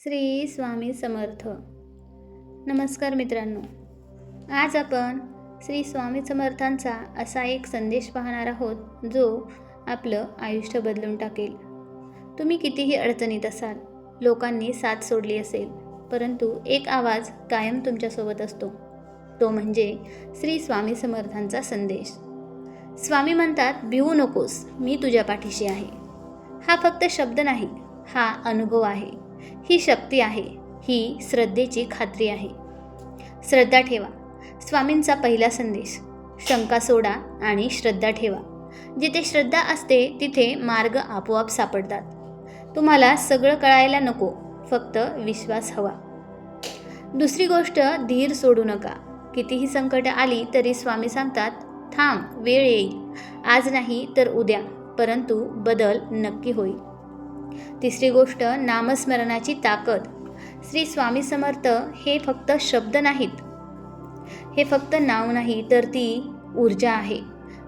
श्री स्वामी समर्थ. नमस्कार मित्रांनो, आज आपण श्री स्वामी समर्थांचा असा एक संदेश पाहणार आहोत जो आपलं आयुष्य बदलून टाकेल. तुम्ही कितीही अडचणीत असाल, लोकांनी साथ सोडली असेल, परंतु एक आवाज कायम तुमच्यासोबत असतो, तो म्हणजे श्री स्वामी समर्थांचा संदेश. स्वामी म्हणतात, भिवू नकोस, मी तुझ्या पाठीशी आहे. हा फक्त शब्द नाही, हा अनुभव आहे, ही शक्ती आहे, ही श्रद्धेची खात्री आहे. श्रद्धा ठेवा. स्वामींचा पहिला संदेश. शंका सोडा आणि श्रद्धा ठेवा. जिथे श्रद्धा असते तिथे मार्ग आपोआप सापडतात. तुम्हाला सगळं कळायला नको, फक्त विश्वास हवा. दुसरी गोष्ट, धीर सोडू नका. कितीही संकट आली तरी स्वामी सांगतात, थांब, वेळ येईल. आज नाही तर उद्या, परंतु बदल नक्की होईल. तिसरी गोष्ट, नामस्मरणाची ताकद. श्री स्वामी समर्थ हे फक्त शब्द नाहीत, हे फक्त नाव नाही, तर ती ऊर्जा आहे.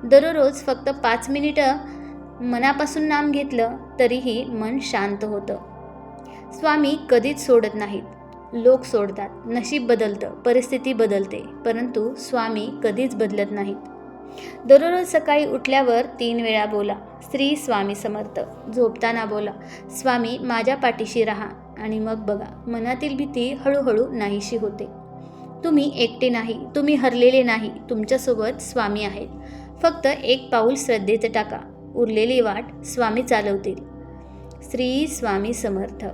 दररोज फक्त 5 मिनिटं मनापासून नाम घेतलं तरीही मन शांत होतं. स्वामी कधीच सोडत नाहीत. लोक सोडतात, नशीब बदलतं, परिस्थिती बदलते, परंतु स्वामी कधीच बदलत नाहीत. दररोज सकाळी उठल्यावर 3 वेळा बोला, श्री स्वामी समर्थ. झोपताना बोला, स्वामी माझ्या पाठीशी राहा. आणि मग बघा, मनातील भीती हळूहळू नाहीशी होते. तुम्ही एकटे नाही, तुम्ही हरलेले नाही, तुमच्यासोबत स्वामी आहेत. फक्त एक पाऊल श्रद्धेचं टाका, उरलेली वाट स्वामी चालवतील. श्री स्वामी समर्थ.